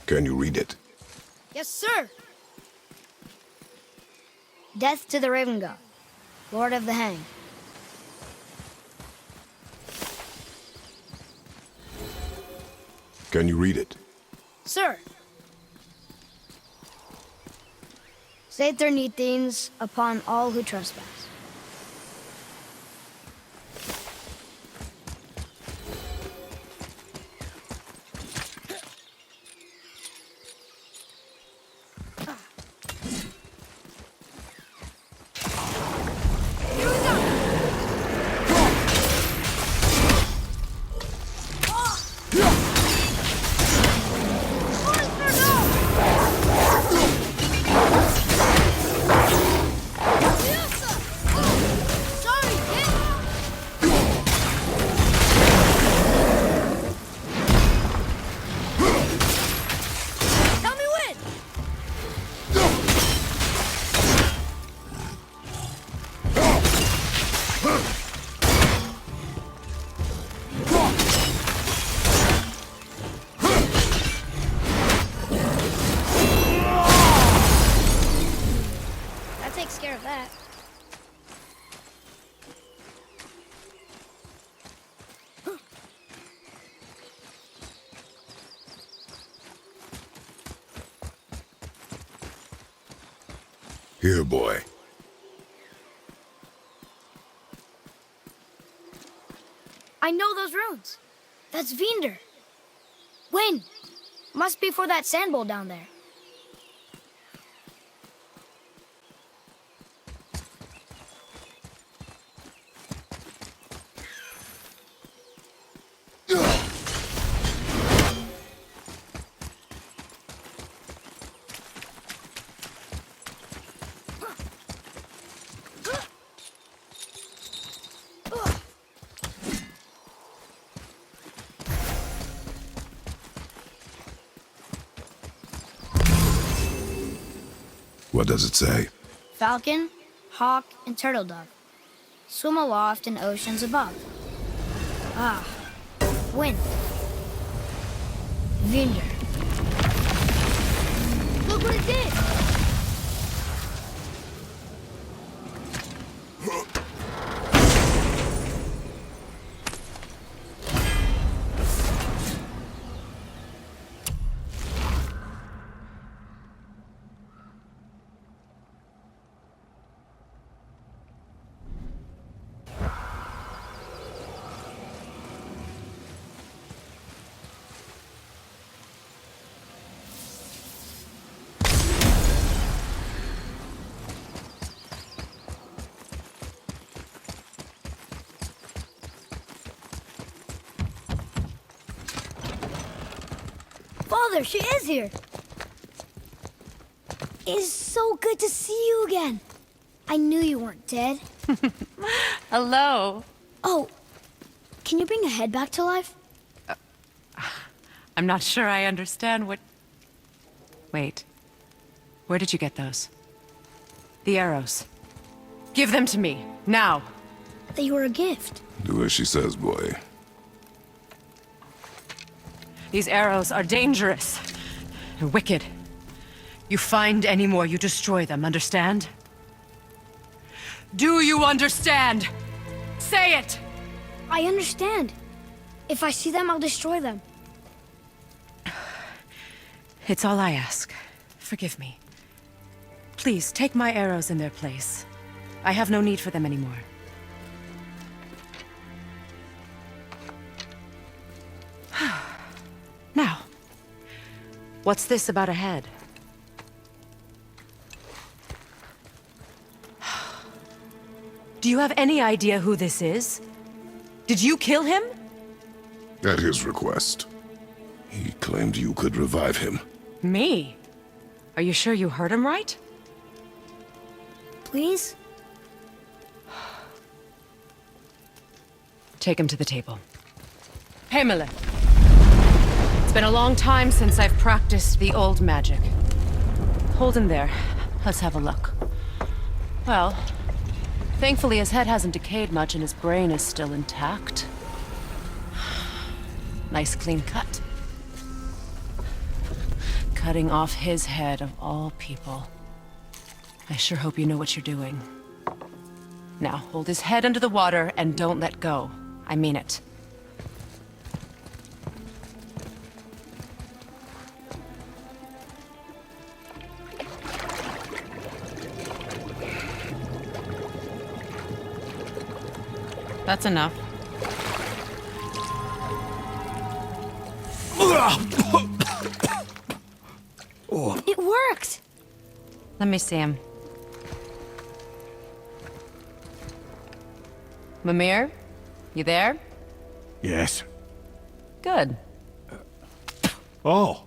Can you read it? Yes, sir. Death to the Raven God, Lord of the Hang. Can you read it? Sir. Say their neat things upon all who trespass. Takes care of that. Here, boy. I know those runes. That's Vinder. Wind. Must be for that sand bowl down there. What does it say? Falcon, hawk, and turtle dove swim aloft in oceans above. Ah, wind. Vinder. Look what it did! Father, she is here. It is so good to see you again. I knew you weren't dead. Hello. Oh, can you bring a head back to life? I'm not sure I understand what... Wait. Where did you get those? The arrows. Give them to me, now. They were a gift. Do as she says, boy. These arrows are dangerous. And wicked. You find any more, you destroy them, understand? Do you understand? Say it! I understand. If I see them, I'll destroy them. It's all I ask. Forgive me. Please, take my arrows in their place. I have no need for them anymore. Now, what's this about a head? Do you have any idea who this is? Did you kill him? At his request. He claimed you could revive him. Me? Are you sure you heard him right? Please? Take him to the table. Himmler. It's been a long time since I've practiced the old magic. Hold him there. Let's have a look. Well, thankfully his head hasn't decayed much and his brain is still intact. Nice clean cut. Cutting off his head of all people. I sure hope you know what you're doing. Now, hold his head under the water and don't let go. I mean it. That's enough. It worked! Let me see him. Mimir? You there? Yes. Good. Oh.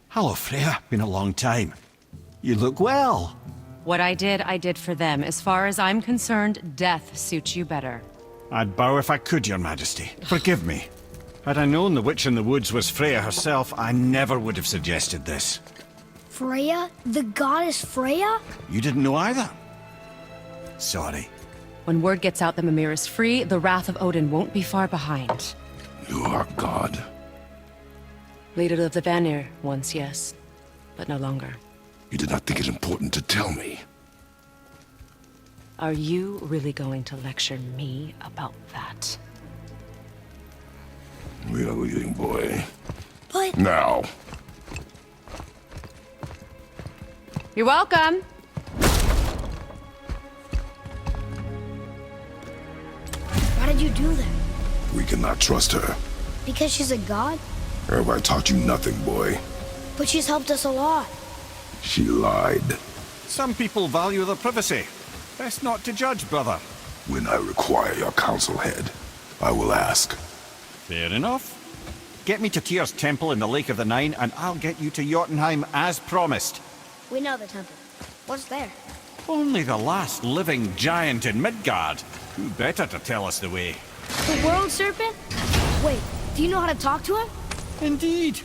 Hello, Freya. Been a long time. You look well. What I did for them. As far as I'm concerned, death suits you better. I'd bow if I could, Your Majesty. Forgive me. Had I known the witch in the woods was Freya herself, I never would have suggested this. Freya? The goddess Freya? You didn't know either? Sorry. When word gets out that Mimir is free, the wrath of Odin won't be far behind. You are God. Leader of the Vanir, once yes, but no longer. You did not think it important to tell me. Are you really going to lecture me about that? We are leaving, boy. But... Now. You're welcome! Why did you do that? We cannot trust her. Because she's a god? Have I taught you nothing, boy? But she's helped us a lot. She lied. Some people value their privacy. Best not to judge, brother. When I require your council head, I will ask. Fair enough. Get me to Tyr's temple in the Lake of the Nine, and I'll get you to Jotunheim as promised. We know the temple. What's there? Only the last living giant in Midgard. Who better to tell us the way? The world serpent? Wait, do you know how to talk to him? Indeed.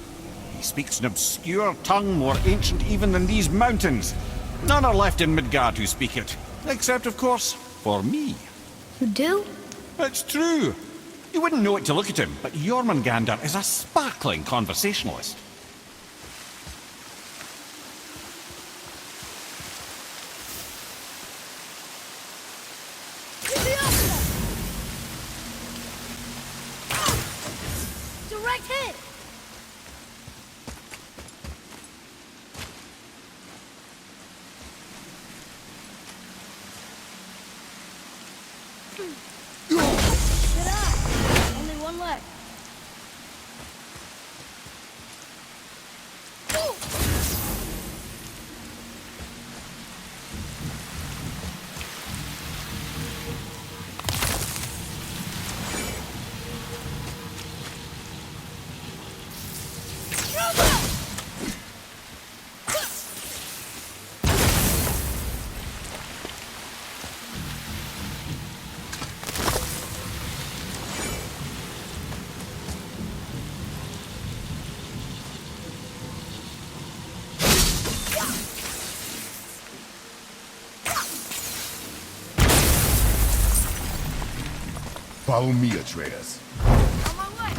He speaks an obscure tongue more ancient even than these mountains. None are left in Midgard who speak it. Except, of course, for me. You do? It's true. You wouldn't know it to look at him, but Jormungandr is a sparkling conversationalist. Direct hit! Get up! Only one left. Follow me, Atreus. On my way!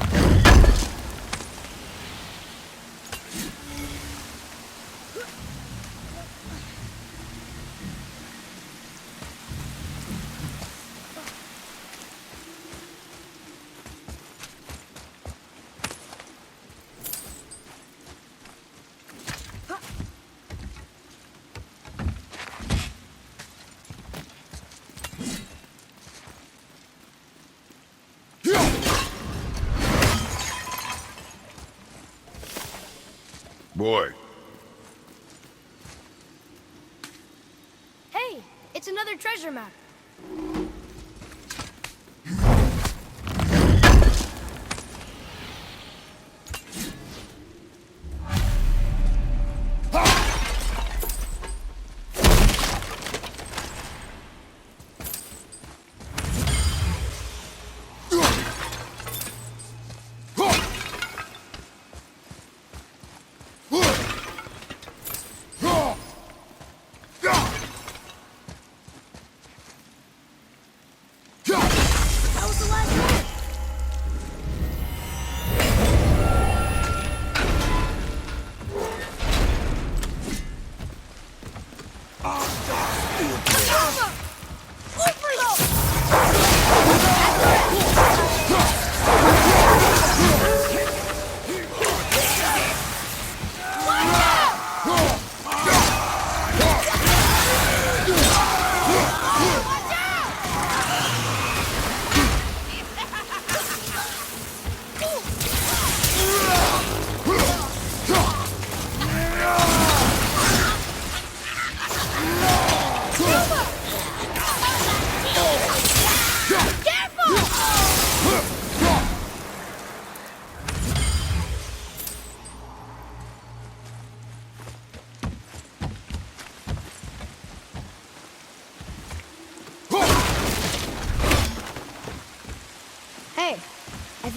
Boy, Hey, it's another treasure map.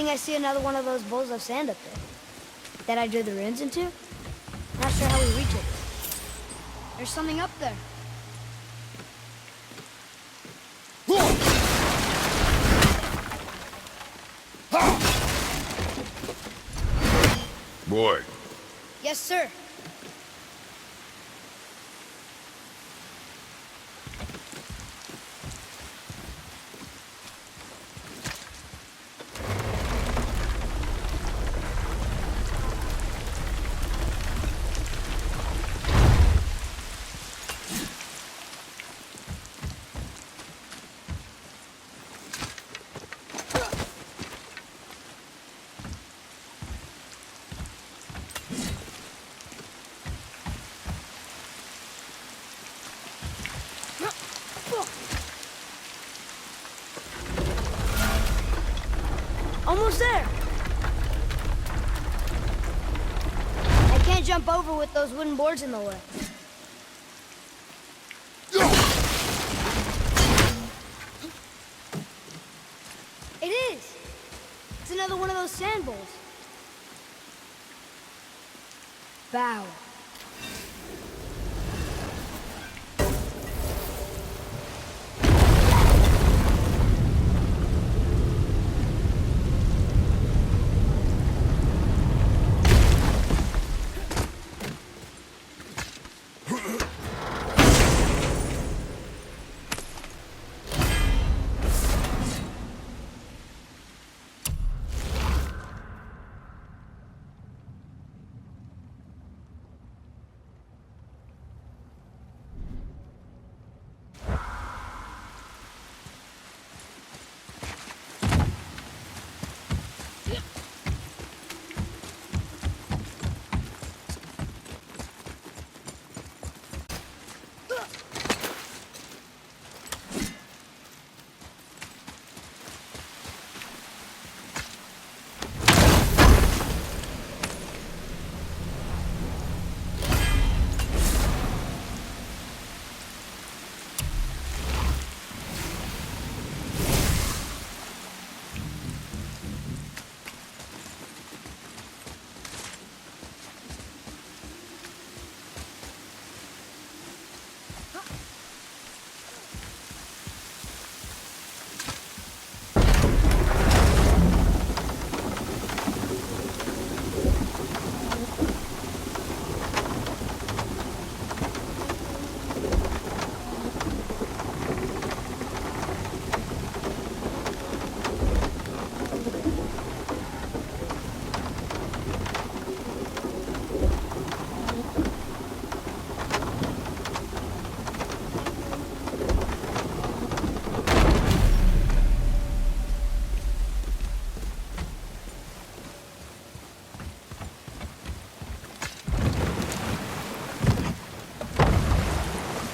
think I see another one of those bowls of sand up there. That I drew the runes into? Not sure how we reach it. There's something up there. Boy, Yes, sir. Almost there. I can't jump over with those wooden boards in the way. It is. It's another one of those sand bowls. Bow.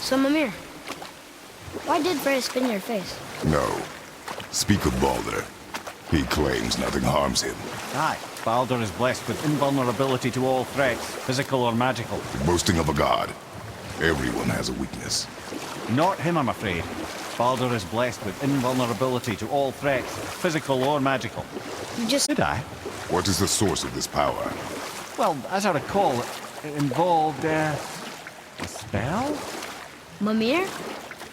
So, Mimir, why did Freya spin your face? no. Speak of Baldur. He claims nothing harms him. Aye, Baldur is blessed with invulnerability to all threats, physical or magical. Boasting of a god. Everyone has a weakness. Not him, I'm afraid. Baldur is blessed with invulnerability to all threats, physical or magical. You just... Did I? What is the source of this power? Well, as I recall, it involved, a spell? Mimir?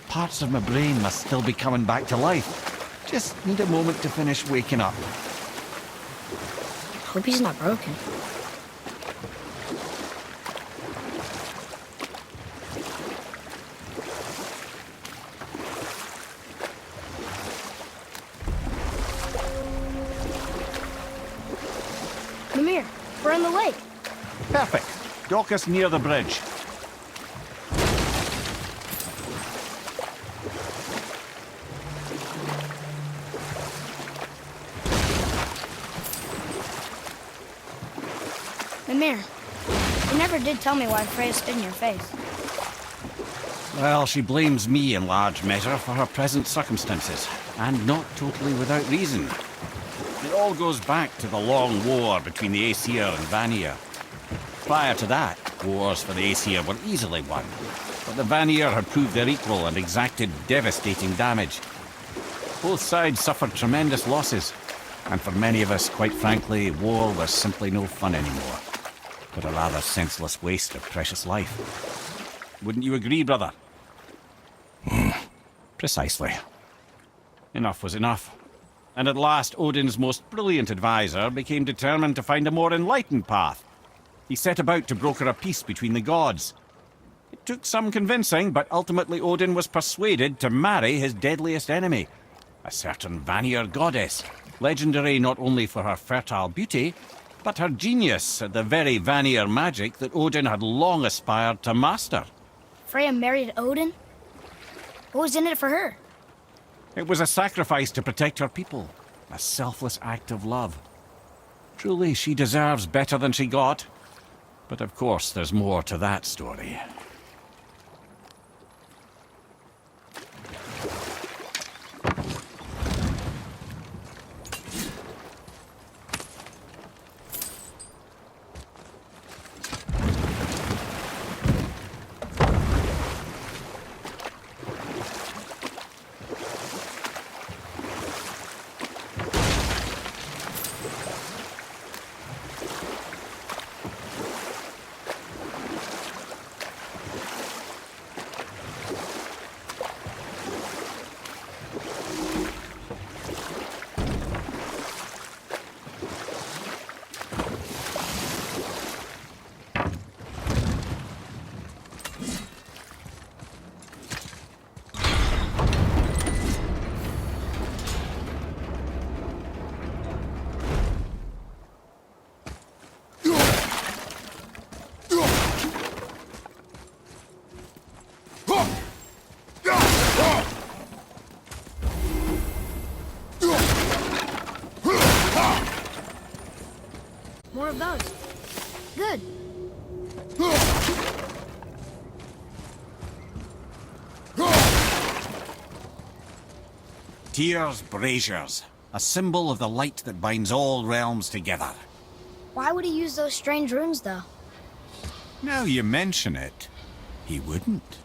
Parts of my brain must still be coming back to life. Just need a moment to finish waking up. Hope he's not broken. Mimir, we're on the lake. Perfect. Dock us near the bridge. Mimir, you never did tell me why Freya spit in your face. Well, she blames me in large measure for her present circumstances, and not totally without reason. It all goes back to the long war between the Aesir and Vanir. Prior to that, wars for the Aesir were easily won, but the Vanir had proved their equal and exacted devastating damage. Both sides suffered tremendous losses, And for many of us, quite frankly, war was simply no fun anymore, but a rather senseless waste of precious life. Wouldn't you agree, brother? Precisely. Enough was enough. And at last, Odin's most brilliant advisor became determined to find a more enlightened path. He set about to broker a peace between the gods. It took some convincing, but ultimately Odin was persuaded to marry his deadliest enemy, a certain Vanir goddess, legendary not only for her fertile beauty, but her genius at the very Vanir magic that Odin had long aspired to master. Freya married Odin? What was in it for her? It was a sacrifice to protect her people, a selfless act of love. Truly, she deserves better than she got. But of course, there's more to that story. More of those. Good. Tyr's braziers, a symbol of the light that binds all realms together. Why would he use those strange runes, though? Now you mention it, he wouldn't.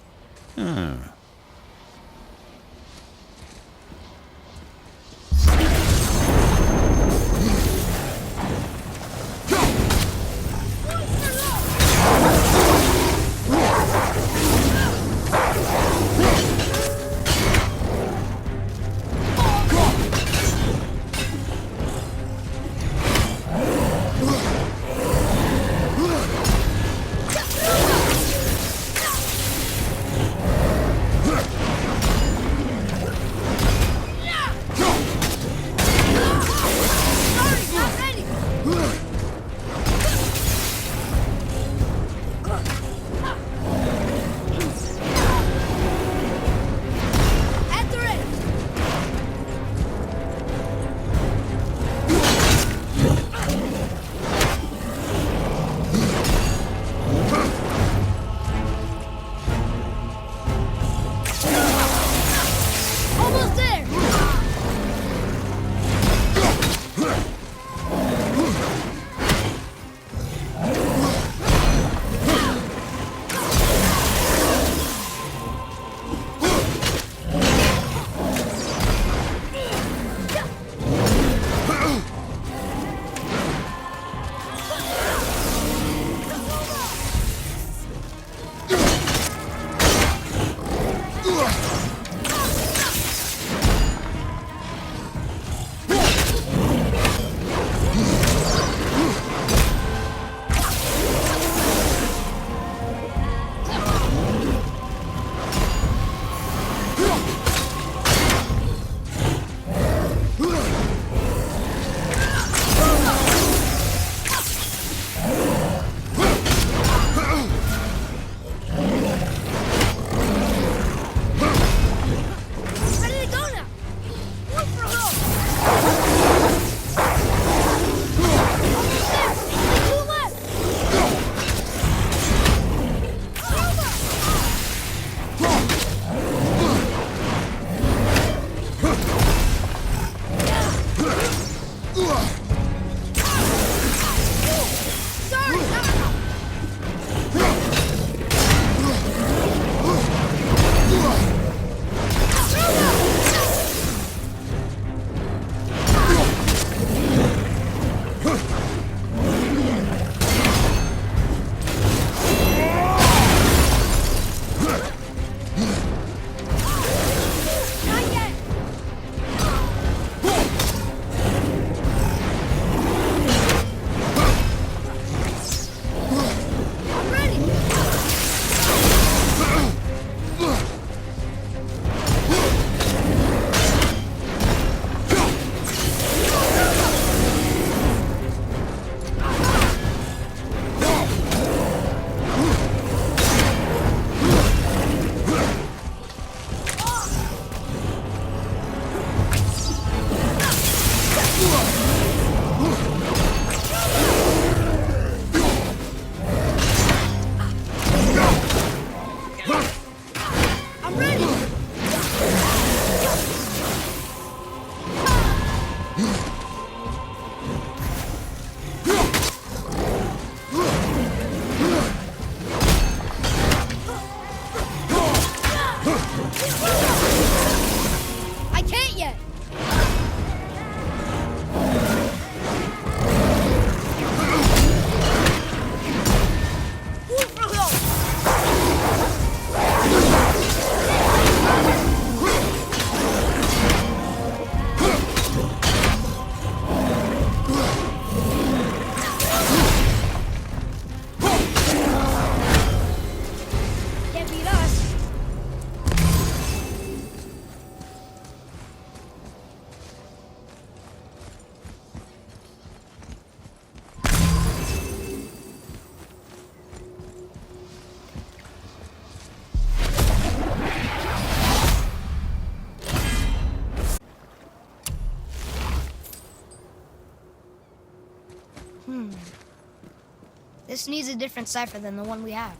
This needs a different cipher than the one we have.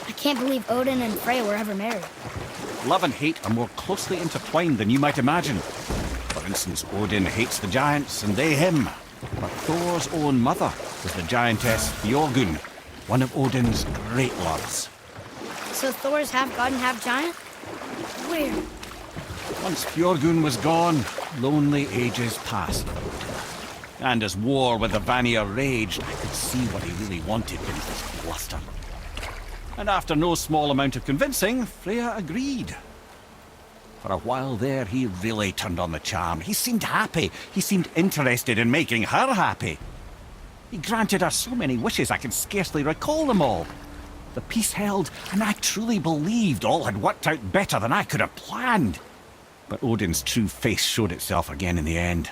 I can't believe Odin and Freya were ever married. Love and hate are more closely intertwined than you might imagine. For instance, Odin hates the giants and they him. But Thor's own mother was the giantess Björgun, one of Odin's great loves. So Thor's half god and half giant? Weird. Once Björgun was gone, lonely ages passed. And as war with the Vanir raged, I could see what he really wanted beneath his bluster. And after no small amount of convincing, Freya agreed. For a while there, he really turned on the charm. He seemed happy. He seemed interested in making her happy. He granted her so many wishes I can scarcely recall them all. The peace held, and I truly believed all had worked out better than I could have planned. But Odin's true face showed itself again in the end.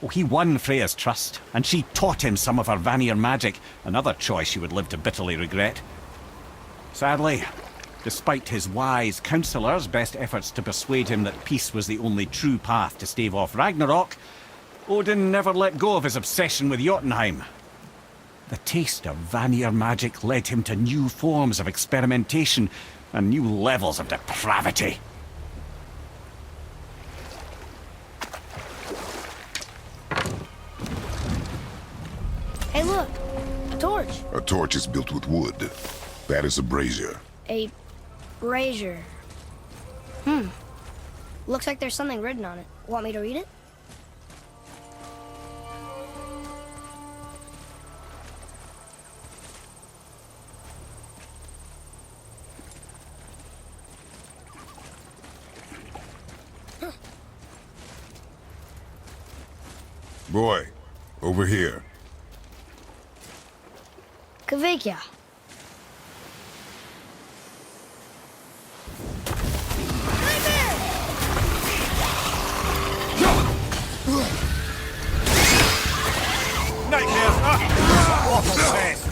Oh, he won Freya's trust, and she taught him some of her Vanir magic, another choice she would live to bitterly regret. Sadly, despite his wise counsellors' best efforts to persuade him that peace was the only true path to stave off Ragnarok, Odin never let go of his obsession with Jotunheim. The taste of Vanir magic led him to new forms of experimentation and new levels of depravity. Hey, look! A torch! A torch is built with wood. That is a brazier. A brazier. Looks like there's something written on it. Want me to read it? Boy, over here. Kvikja. Nightmares! Awful face!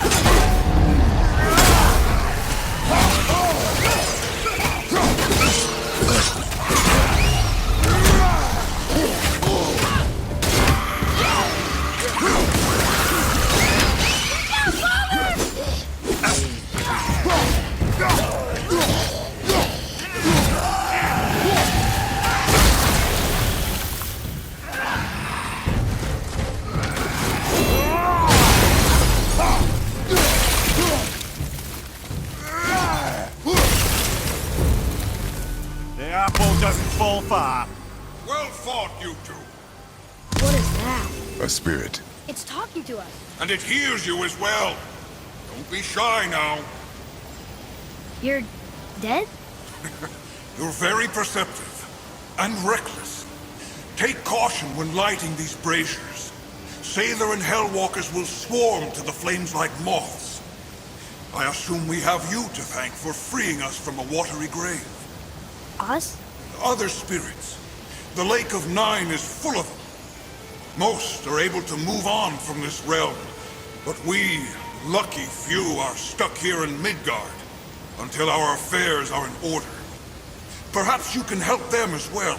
Doesn't fall far. Well fought, you two. What is that? A spirit. It's talking to us. And it hears you as well. Don't be shy now. You're dead? You're very perceptive and reckless. Take caution when lighting these braziers. Sather and Hellwalkers will swarm to the flames like moths. I assume we have you to thank for freeing us from a watery grave. Us? Other spirits. The Lake of Nine is full of them. Most are able to move on from this realm, but we, lucky few, are stuck here in Midgard until our affairs are in order. Perhaps you can help them as well.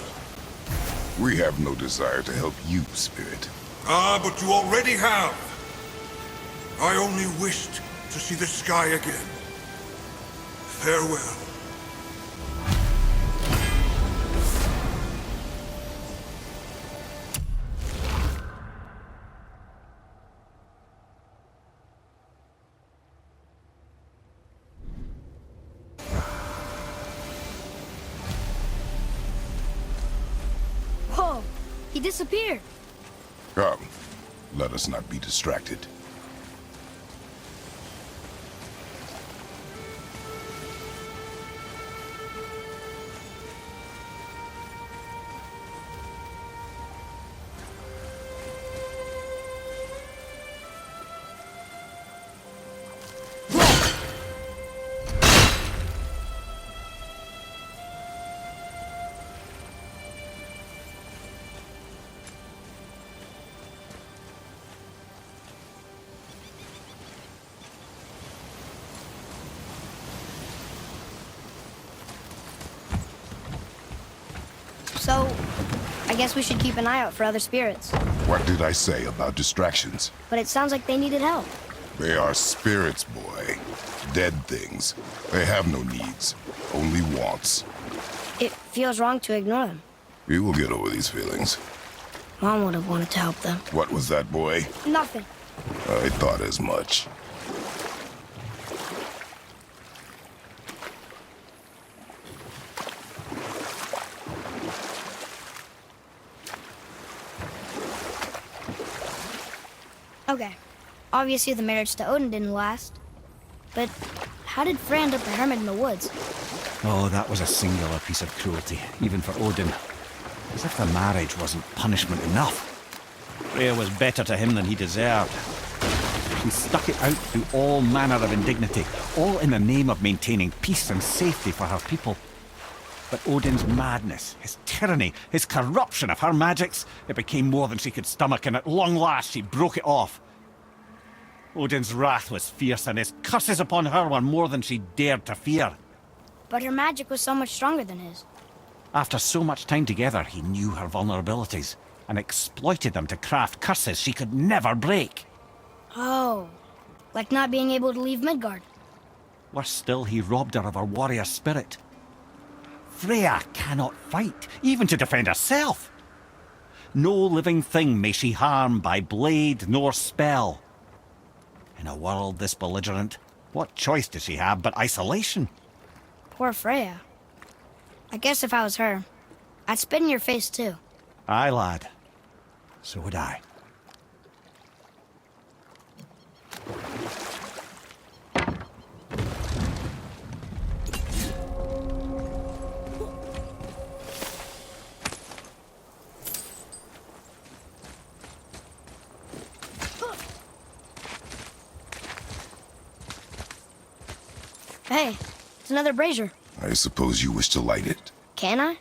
We have no desire to help you, Spirit. Ah, but you already have. I only wished to see the sky again. Farewell. He disappeared. Come, let us not be distracted. So, I guess we should keep an eye out for other spirits. What did I say about distractions? But it sounds like they needed help. They are spirits, boy. Dead things. They have no needs, only wants. It feels wrong to ignore them. We will get over these feelings. Mom would have wanted to help them. What was that, boy? Nothing. I thought as much. Okay. Obviously the marriage to Odin didn't last. But how did Frey end up a hermit in the woods? Oh, that was a singular piece of cruelty, even for Odin. As if the marriage wasn't punishment enough. Freya was better to him than he deserved. She stuck it out through all manner of indignity, all in the name of maintaining peace and safety for her people. But Odin's madness, his tyranny, his corruption of her magics, it became more than she could stomach, and at long last she broke it off. Odin's wrath was fierce, and his curses upon her were more than she dared to fear. But her magic was so much stronger than his. After so much time together, he knew her vulnerabilities, and exploited them to craft curses she could never break. Oh, like not being able to leave Midgard. Worse still, he robbed her of her warrior spirit. Freya cannot fight, even to defend herself. No living thing may she harm by blade nor spell. In a world this belligerent, what choice does she have but isolation? Poor Freya. I guess if I was her, I'd spit in your face too. Aye, lad. So would I. Hey, it's another brazier. I suppose you wish to light it. Can I?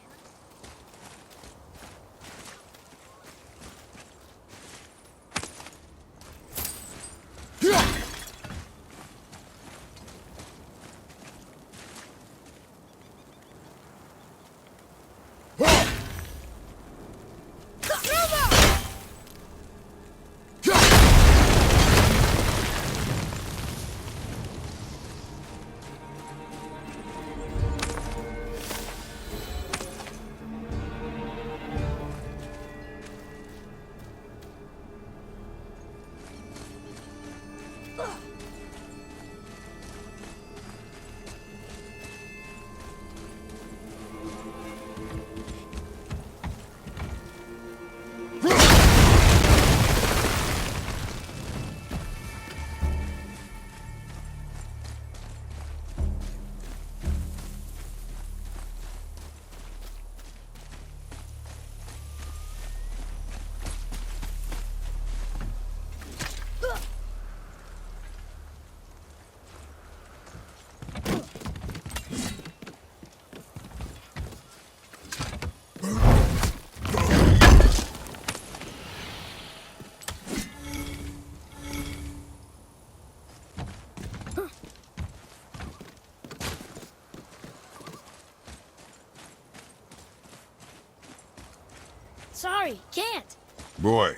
Sorry, can't. Boy,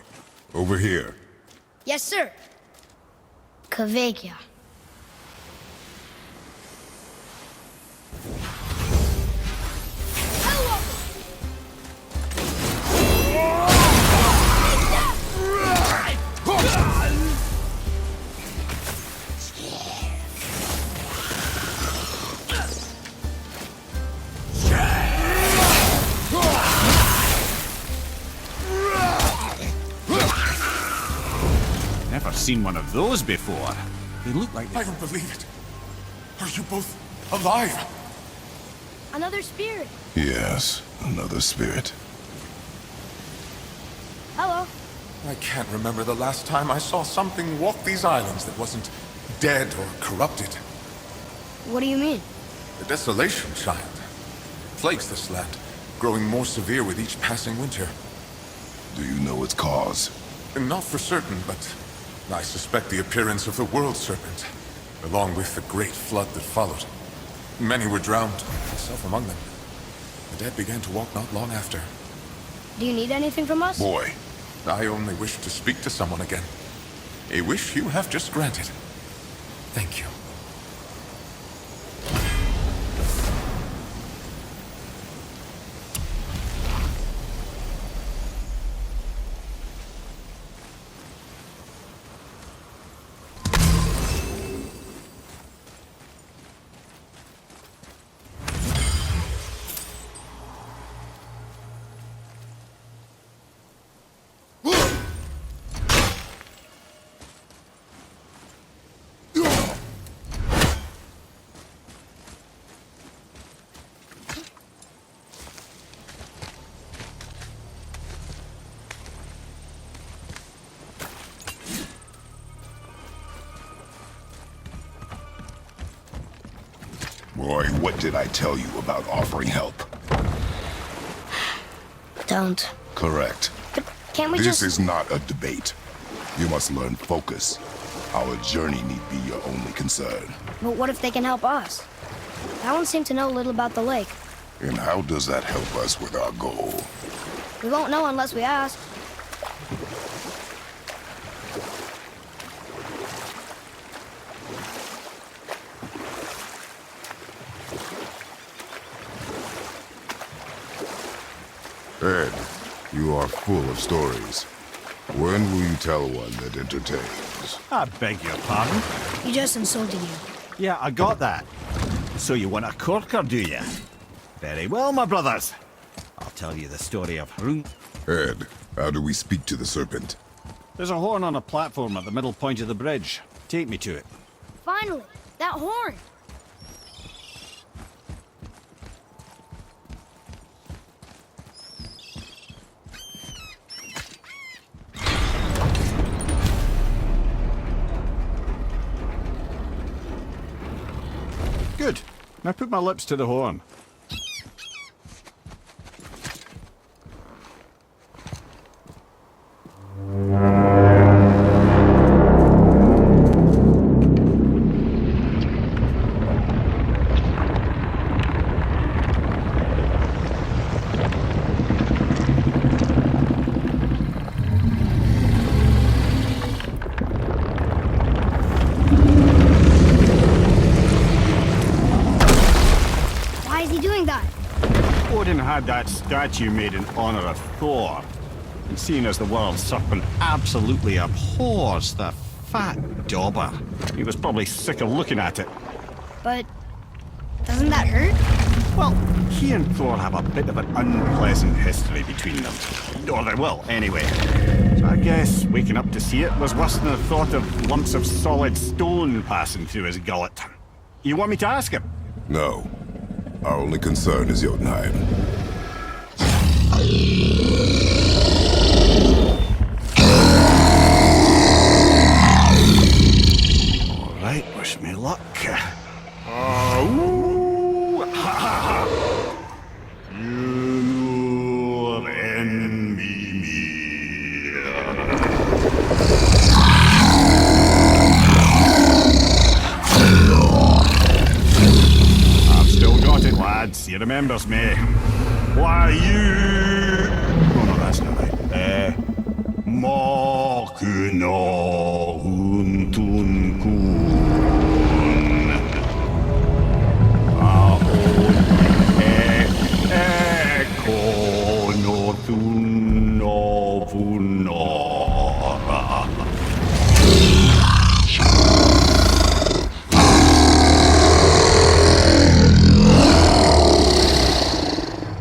over here. Yes, sir. Kvekia. seen one of those before. They look like I don't believe it. Are you both alive? Another spirit. Yes, another spirit. Hello. I can't remember the last time I saw something walk these islands that wasn't dead or corrupted. What do you mean? The desolation, child, plagues this land, growing more severe with each passing winter. Do you know its cause? Not for certain, but I suspect the appearance of the World Serpent, along with the great flood that followed. Many were drowned, myself among them. The dead began to walk not long after. Do you need anything from us? Boy, I only wish to speak to someone again. A wish you have just granted. Thank you. boy, what did I tell you about offering help? Don't. Correct. But can't we This just... is not a debate. You must learn focus. Our journey need be your only concern. But what if they can help us? That one seemed to know a little about the lake. And how does that help us with our goal? We won't know unless we ask. Ed, you are full of stories. When will you tell one that entertains? I beg your pardon? He just insulted you. Yeah, I got that. So you want a corker, do you? Very well, my brothers. I'll tell you the story of Hrun. Ed, how do we speak to the serpent? There's a horn on a platform at the middle point of the bridge. Take me to it. Finally! That horn! Good. Now put my lips to the horn. Why is he doing that? Odin had that statue made in honor of Thor. And seeing as the world serpent absolutely abhors the fat dauber, he was probably sick of looking at it. But... doesn't that hurt? Well, he and Thor have a bit of an unpleasant history between them. Or they will, anyway. So I guess waking up to see it was worse than the thought of lumps of solid stone passing through his gullet. You want me to ask him? No. Our only concern is Jotunheim. All right, wish me luck. Ooh, ha, ha, ha. You envy me. I've still got it, lads. He remembers me. Why you? Oh no, that's not right. Makuna huntun kun.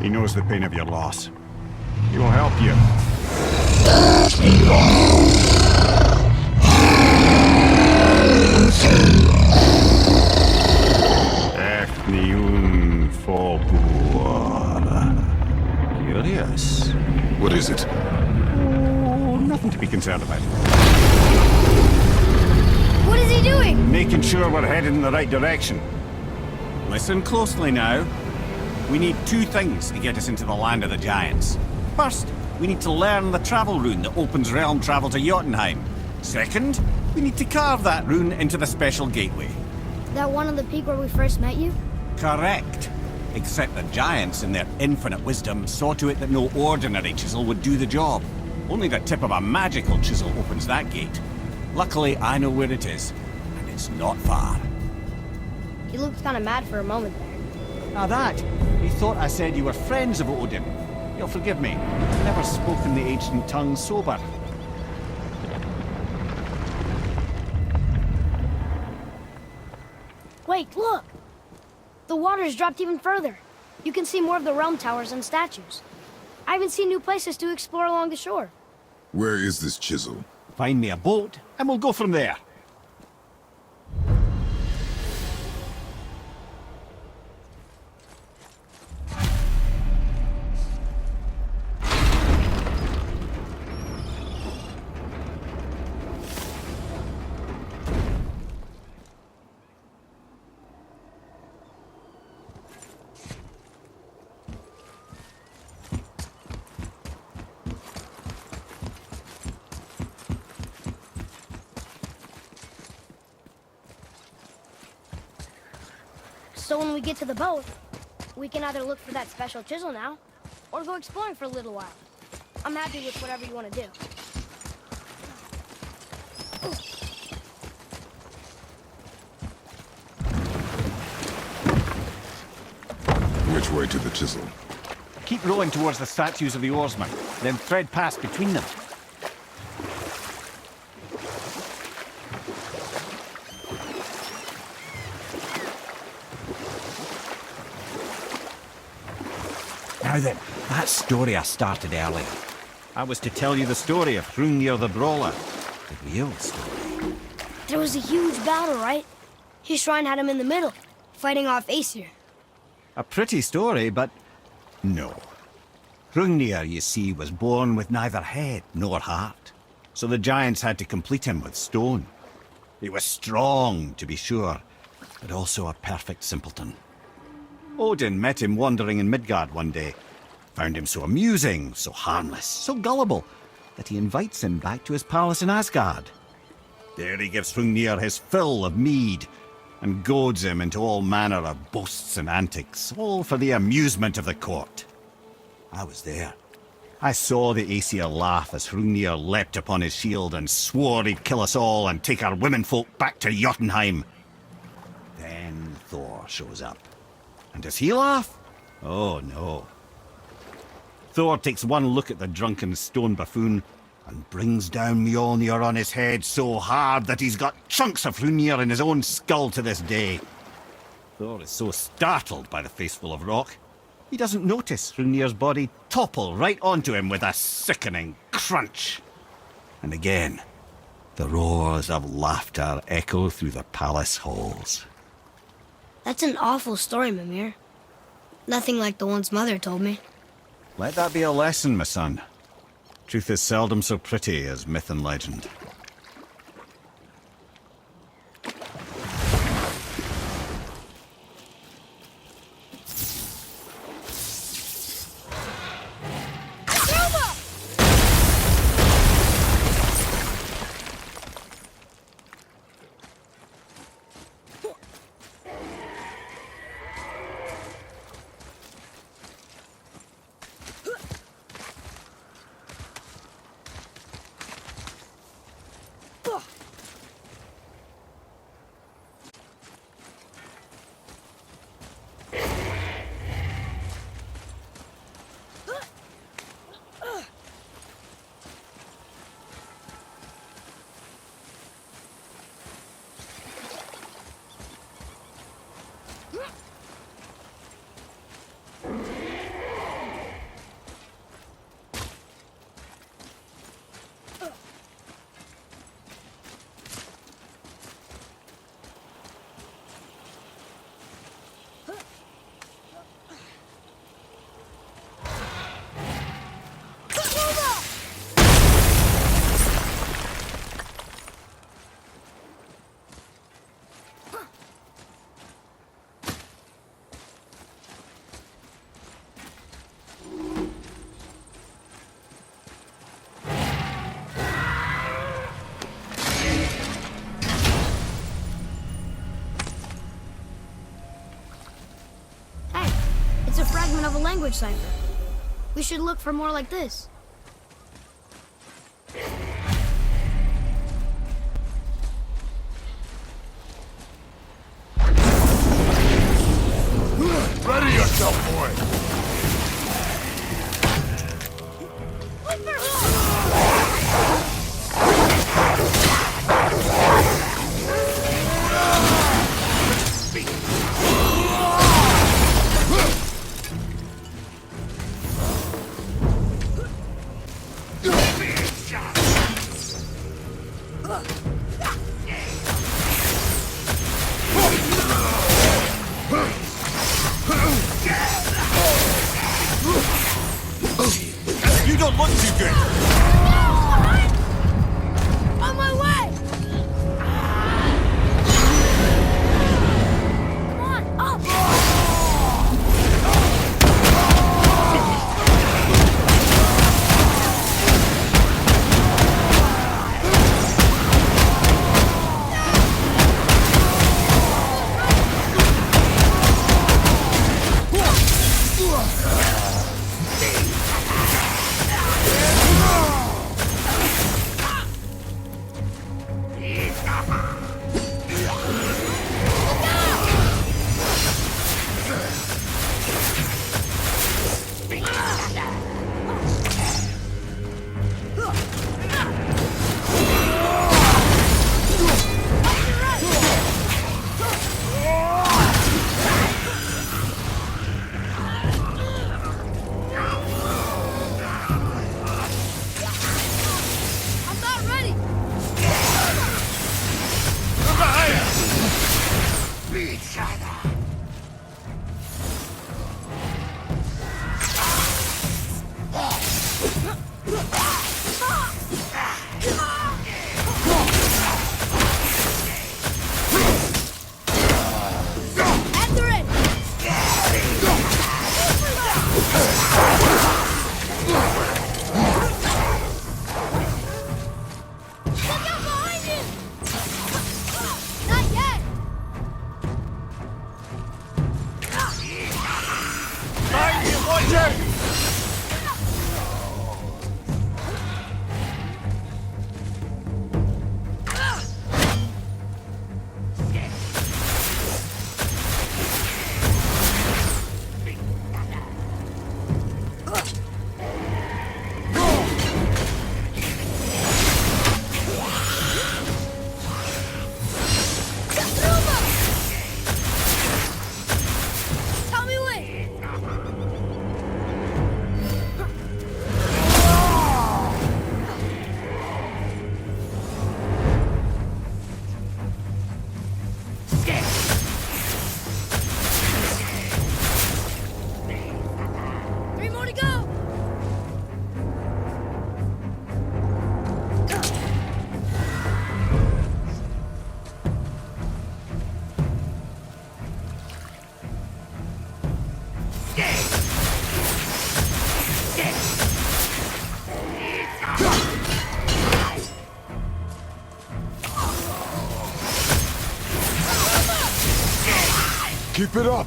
He knows the pain of your loss. He will help you. What is it? Oh, nothing to be concerned about. What is he doing? Making sure we're headed in the right direction. Listen closely now. We need two things to get us into the land of the giants. First, we need to learn the travel rune that opens realm travel to Jotunheim. Second, we need to carve that rune into the special gateway. That one on the peak where we first met you? Correct. Except the giants, in their infinite wisdom, saw to it that no ordinary chisel would do the job. Only the tip of a magical chisel opens that gate. Luckily, I know where it is, and it's not far. He looked kind of mad for a moment there. Now that, he thought I said you were friends of Odin. You'll forgive me. I've never spoken the ancient tongue sober. Wait, look! The water's dropped even further. You can see more of the realm towers and statues. I even see new places to explore along the shore. Where is this chisel? Find me a boat, and we'll go from there. So when we get to the boat, we can either look for that special chisel now, or go exploring for a little while. I'm happy with whatever you want to do. Which way to the chisel? Keep rowing towards the statues of the oarsmen, then thread past between them. Now then, that story I started earlier. I was to tell you the story of Hrungnir the Brawler. The real story. There was a huge battle, right? His shrine had him in the middle, fighting off Aesir. A pretty story, but no. Hrungnir, you see, was born with neither head nor heart. So the giants had to complete him with stone. He was strong, to be sure, but also a perfect simpleton. Odin met him wandering in Midgard one day. Found him so amusing, so harmless, so gullible, that he invites him back to his palace in Asgard. There he gives Hrungnir his fill of mead, and goads him into all manner of boasts and antics, all for the amusement of the court. I was there. I saw the Aesir laugh as Hrungnir leapt upon his shield and swore he'd kill us all and take our womenfolk back to Jotunheim. Then Thor shows up. And does he laugh? Oh, no. Thor takes one look at the drunken stone buffoon and brings down Mjolnir on his head so hard that he's got chunks of Hrungnir in his own skull to this day. Thor is so startled by the face full of rock, he doesn't notice Hrungnir's body topple right onto him with a sickening crunch. And again, the roars of laughter echo through the palace halls. That's an awful story, Mimir. Nothing like the ones Mother told me. Let that be a lesson, my son. Truth is seldom so pretty as myth and legend. equivalent of a language cipher. We should look for more like this. Ready yourself, boy! You don't look too good. On my way! Come on, up! I'm not ready! Enter it! Look out behind you! Not yet! Tell me when! Three more to go! Keep it up!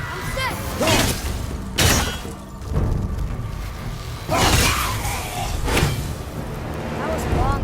I'm set! That was long.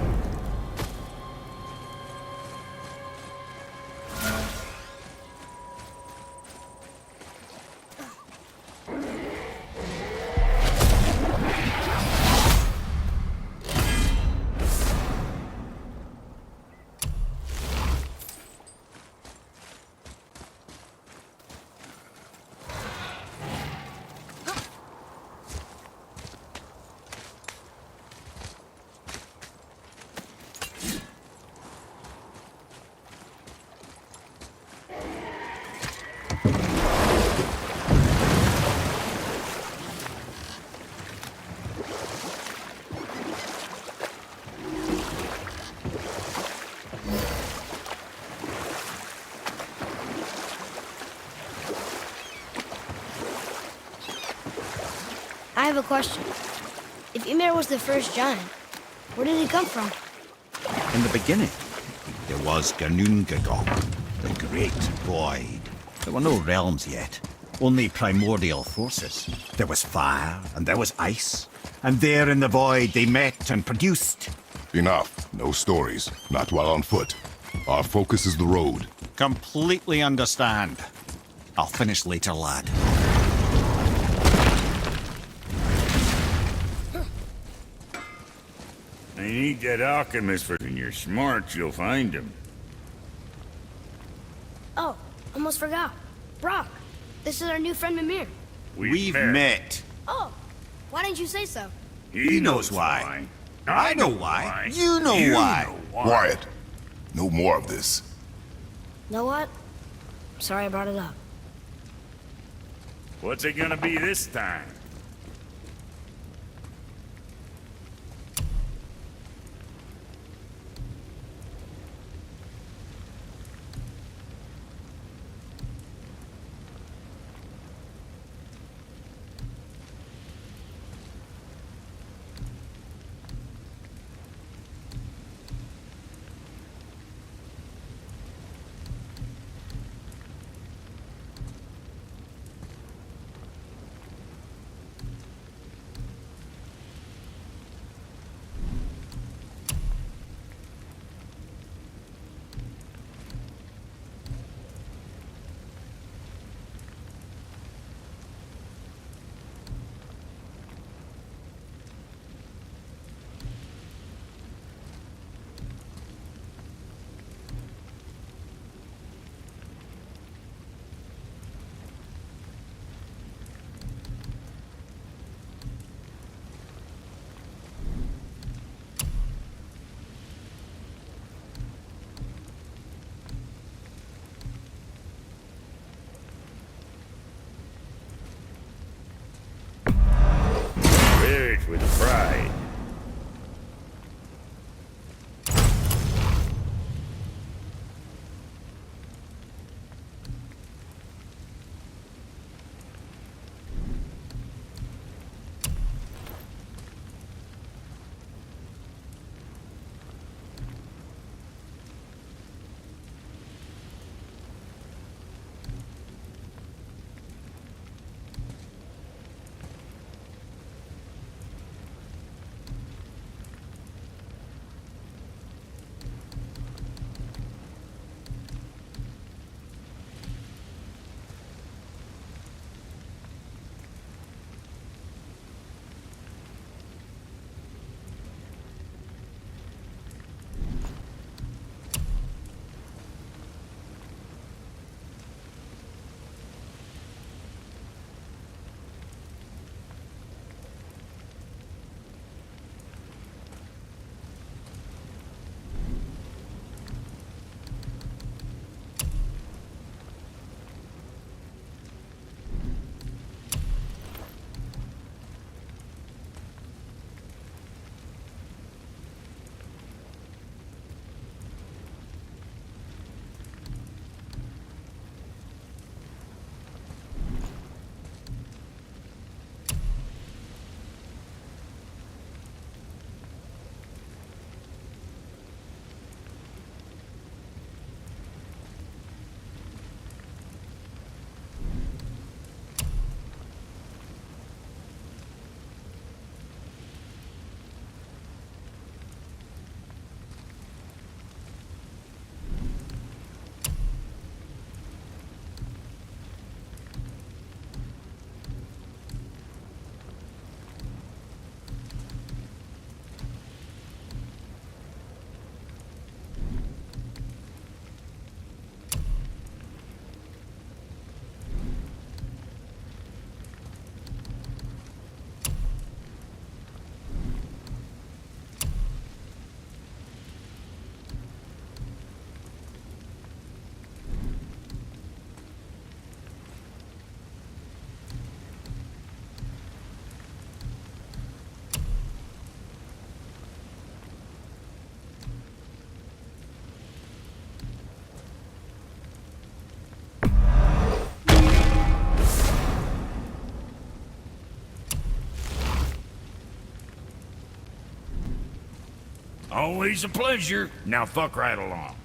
I have a question. If Ymir was the first giant, where did he come from? In the beginning, There was Ganungagok, the Great Void. There were no realms yet, only primordial forces. There was fire, and there was ice. And there in the void they met and produced. Enough. No stories. Not while on foot. Our focus is the road. Completely understand. I'll finish later, lad. I need that alchemist for... When you're smart, you'll find him. Oh, almost forgot. Brock, this is our new friend Mimir. We've met. Oh, why didn't you say so? He knows why. I know why. You know why. Quiet. No more of this. Know what? Sorry I brought it up. What's it gonna be this time? Rich with pride. Always a pleasure. Now fuck right along.